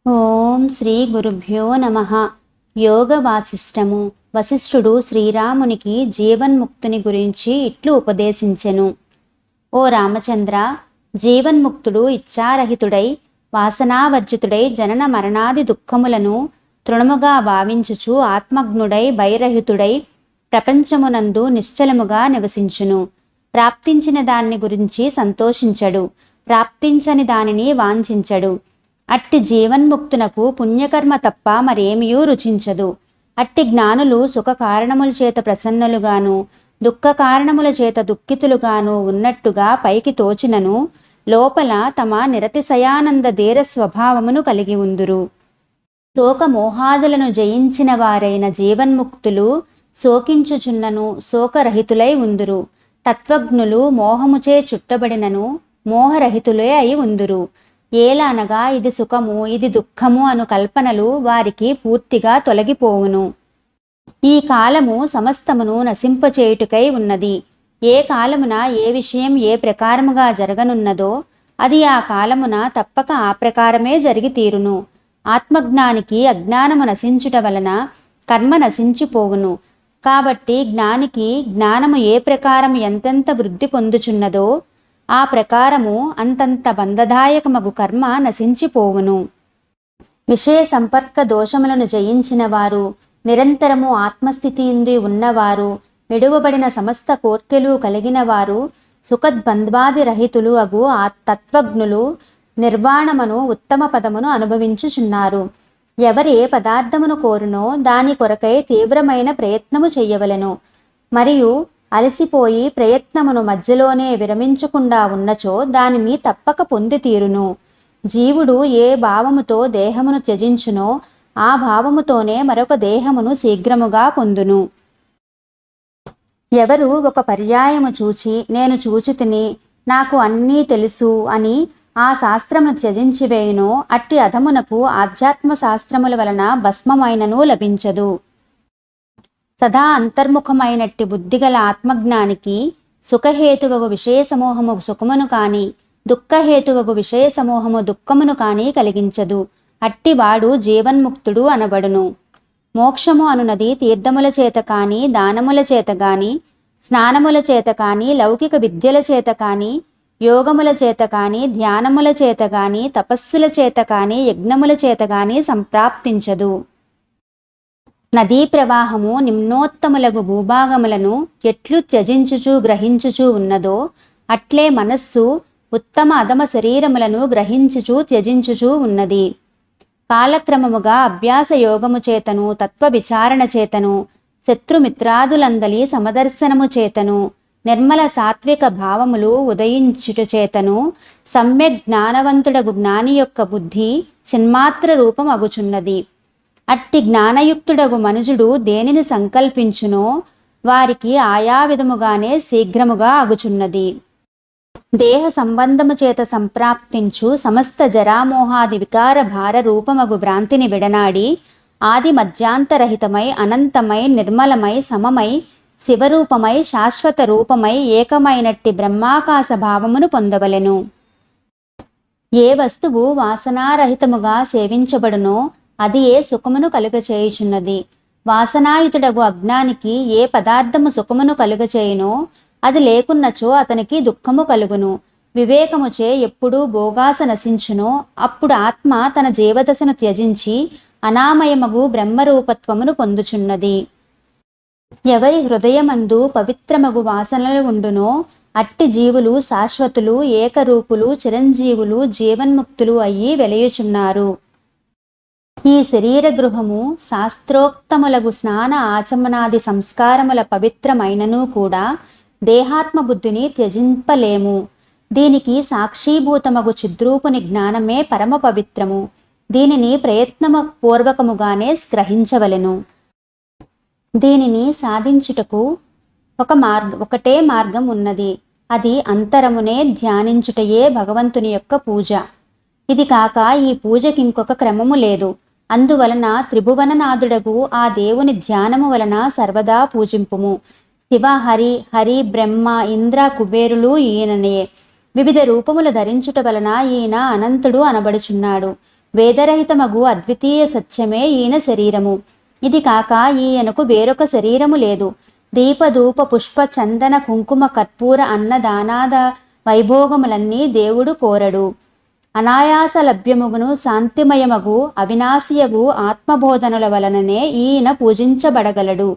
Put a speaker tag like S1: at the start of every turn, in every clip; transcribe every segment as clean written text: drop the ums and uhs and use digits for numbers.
S1: ఓం శ్రీ గురుభ్యో నమః. యోగ వాసిష్టము. వశిష్ఠుడు శ్రీరామునికి జీవన్ముక్తుని గురించి ఇట్లు ఉపదేశించెను. ఓ రామచంద్ర, జీవన్ముక్తుడు ఇచ్ఛారహితుడై వాసనావర్జితుడై జనన మరణాది దుఃఖములను తృణముగా భావించుచు ఆత్మజ్ఞుడై భయరహితుడై ప్రపంచమునందు నిశ్చలముగా నివసించును. ప్రాప్తించిన దాన్ని గురించి సంతోషించడు, ప్రాప్తించని దానిని వాంఛించడు. అట్టి జీవన్ముక్తునకు పుణ్యకర్మ తప్ప మరేమియూ రుచించదు. అట్టి జ్ఞానులు సుఖ కారణముల చేత ప్రసన్నులుగాను దుఃఖ కారణముల చేత దుఃఖితులుగాను ఉన్నట్టుగా పైకి తోచినను లోపల తమ నిరతిశయానంద ధీర స్వభావమును కలిగి ఉందురు. శోకమోహాదులను జయించిన వారైన జీవన్ముక్తులు శోకించుచున్నను శోకరహితులై ఉందురు. తత్వజ్ఞులు మోహముచే చుట్టబడినను మోహరహితులే అయి ఉందురు. ఏలనగా ఇది సుఖము ఇది దుఃఖము అను కల్పనలు వారికి పూర్తిగా తొలగిపోవును. ఈ కాలము సమస్తమును నశింపచేయుటకై ఉన్నది. ఏ కాలమున ఏ విషయం ఏ ప్రకారముగా జరగనున్నదో అది ఆ కాలమున తప్పక ఆ ప్రకారమే జరిగి తీరును. ఆత్మజ్ఞానికి అజ్ఞానము నశించుట వలన కర్మ నశించిపోవును. కాబట్టి జ్ఞానికి జ్ఞానము ఏ ప్రకారము ఎంతెంత వృద్ధి పొందుచున్నదో ఆ ప్రకారము అంతంత బంధదాయకమగు కర్మ నశించిపోవును. విషయ సంపర్క దోషములను జయించిన వారు, నిరంతరము ఆత్మస్థితి ఎందు ఉన్నవారు, విడువబడిన సమస్త కోర్కెలు కలిగిన వారు, సుఖద్బంద్వాది రహితులు అగు ఆ తత్వజ్ఞులు నిర్వాణమును ఉత్తమ పదమును అనుభవించుచున్నారు. ఎవరు ఏ పదార్థమును కోరునో దాని కొరకై తీవ్రమైన ప్రయత్నము చెయ్యవలెను. మరియు అలసిపోయి ప్రయత్నమును మధ్యలోనే విరమించకుండా ఉన్నచో దానిని తప్పక పొంది తీరును. జీవుడు ఏ భావముతో దేహమును త్యజించునో ఆ భావముతోనే మరొక దేహమును శీఘ్రముగా పొందును. ఎవరు ఒక పర్యాయము చూచి నేను చూచితిని, నాకు అన్నీ తెలుసు అని ఆ శాస్త్రమును త్యజించివేయునో అట్టి అధమునకు ఆధ్యాత్మ శాస్త్రముల వలన భస్మమైనను లభించదు. సదా అంతర్ముఖమైనట్టి బుద్ధిగల ఆత్మజ్ఞానికి సుఖహేతువగు విషయ సమూహము సుఖమును కాని దుఃఖహేతువగు విషయ సమూహము దుఃఖమును కాని కలిగించదు. అట్టివాడు జీవన్ముక్తుడు అనబడును. మోక్షము అనునది తీర్థముల చేత కాని దానముల చేత గాని స్నానముల చేత కాని లౌకిక విద్యల చేత కాని యోగముల చేత కాని ధ్యానముల చేత గాని తపస్సుల చేత కాని యజ్ఞముల చేత గాని సంప్రాప్తించదు. నదీ ప్రవాహము నిమ్నోత్తములగు భూభాగములను ఎట్లు త్యజించుచూ గ్రహించుచూ ఉన్నదో అట్లే మనస్సు ఉత్తమ అధమ శరీరములను గ్రహించుచూ త్యజించుచూ ఉన్నది. కాలక్రమముగా అభ్యాస యోగము చేతను తత్వ విచారణ చేతను శత్రుమిత్రాదులందలి సమదర్శనము చేతను నిర్మల సాత్విక భావములు ఉదయించుట చేతను సమ్యక్ జ్ఞానవంతుడగు జ్ఞాని యొక్క బుద్ధి చిన్మాత్ర రూపం అగుచున్నది. అట్టి జ్ఞానయుక్తుడగు మనుజుడు దేనిని సంకల్పించునో వారికి ఆయా విధముగానే శీఘ్రముగా అగుచున్నది. దేహ సంబంధము చేత సంప్రాప్తించు సమస్త జరామోహాది వికార భార రూపమగు భ్రాంతిని విడనాడి ఆది మధ్యాంతరహితమై అనంతమై నిర్మలమై సమమై శివరూపమై శాశ్వత రూపమై ఏకమైనట్టి బ్రహ్మాకాశ భావమును పొందవలెను. ఏ వస్తువు వాసనారహితముగా సేవించబడునో అది ఏ సుఖమును కలుగచేయుచున్నది. వాసనాయుతుడగు అజ్ఞానికి ఏ పదార్థము సుఖమును కలుగచేయునో అది లేకున్నచో అతనికి దుఃఖము కలుగును. వివేకముచే ఎప్పుడూ భోగాస నశించునో అప్పుడు ఆత్మ తన జీవదశను త్యజించి అనామయమగు బ్రహ్మరూపత్వమును పొందుచున్నది. ఎవరి హృదయమందు పవిత్రమగు వాసనలు ఉండునో అట్టి జీవులు శాశ్వతులు ఏకరూపులు చిరంజీవులు జీవన్ముక్తులు అయ్యి వెలయుచున్నారు. ఈ శరీర గృహము శాస్త్రోక్తములగు స్నాన ఆచమనాది సంస్కారముల పవిత్రమైనను కూడా దేహాత్మ బుద్ధిని త్యజింపలేము. దీనికి సాక్షీభూతమగు చిద్రూపుని జ్ఞానమే పరమ పవిత్రము. దీనిని ప్రయత్నపూర్వకముగానే గ్రహించవలెను. దీనిని సాధించుటకు ఒకటే మార్గం ఉన్నది. అది అంతరమునే ధ్యానించుటయే భగవంతుని యొక్క పూజ. ఇది కాక ఈ పూజకి ఇంకొక క్రమము లేదు. అందువలన త్రిభువననాథుడగు ఆ దేవుని ధ్యానము వలన సర్వదా పూజింపుము. శివ హరి హరి బ్రహ్మ ఇంద్ర కుబేరులు ఈయననే. వివిధ రూపములు ధరించుట వలన ఈయన అనంతుడు అనబడుచున్నాడు. వేదరహితమగు అద్వితీయ సత్యమే ఈయన శరీరము. ఇది కాక ఈయనకు వేరొక శరీరము లేదు. దీపధూప పుష్ప చందన కుంకుమ కర్పూర అన్నదానాద వైభోగములన్నీ దేవుడు కోరడు. అనాయాస లభ్యముగును శాంతిమయమగు అవినాశియగు ఆత్మబోధనల వలననే ఈయన పూజించబడగలడు.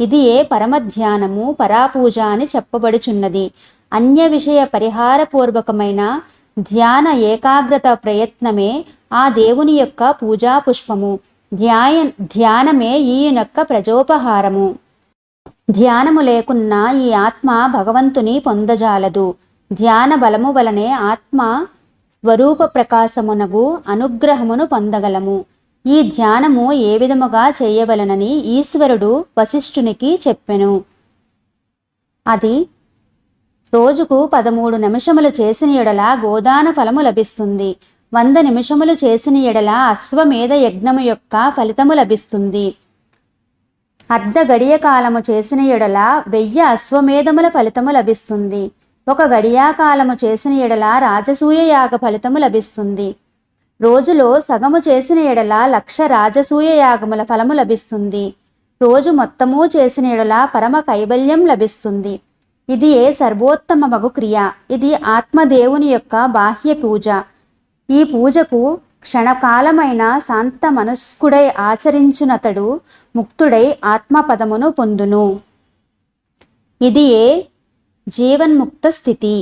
S1: ఇది ఏ పరమధ్యానము పరాపూజ అని చెప్పబడుచున్నది. అన్య విషయ పరిహారపూర్వకమైన ధ్యాన ఏకాగ్రత ప్రయత్నమే ఆ దేవుని యొక్క పూజా పుష్పము. ధ్యానమే ఈయనొక్క ప్రజోపహారము. ధ్యానము లేకున్నా ఈ ఆత్మ భగవంతుని పొందజాలదు. ధ్యాన బలము వలనే ఆత్మ స్వరూప ప్రకాశమునగు అనుగ్రహమును పొందగలము. ఈ ధ్యానము ఏ విధముగా చేయవలనని ఈశ్వరుడు వశిష్ఠునికి చెప్పెను. అది రోజుకు 13 నిమిషములు చేసిన ఎడల గోదాన ఫలము లభిస్తుంది. 100 నిమిషములు చేసిన ఎడల అశ్వమేధ యజ్ఞము యొక్క ఫలితము లభిస్తుంది. అర్ధ గడియ కాలము చేసిన ఎడల 1000 అశ్వమేధముల ఫలితము లభిస్తుంది. 1 గడియాకాలము చేసిన ఎడల రాజసూయ యాగ ఫలితము లభిస్తుంది. రోజులో సగము చేసిన ఎడల 1,00,000 రాజసూయ యాగముల ఫలము లభిస్తుంది. రోజు మొత్తము చేసిన ఎడల పరమ కైవల్యం లభిస్తుంది. ఇది ఏ సర్వోత్తమమగు క్రియ. ఇది ఆత్మదేవుని యొక్క బాహ్య పూజ. ఈ పూజకు క్షణకాలమైన శాంత మనస్కుడై ఆచరించునతడు ముక్తుడై ఆత్మపదమును పొందును. ఇది ఏ జీవన్ముక్త స్థితి.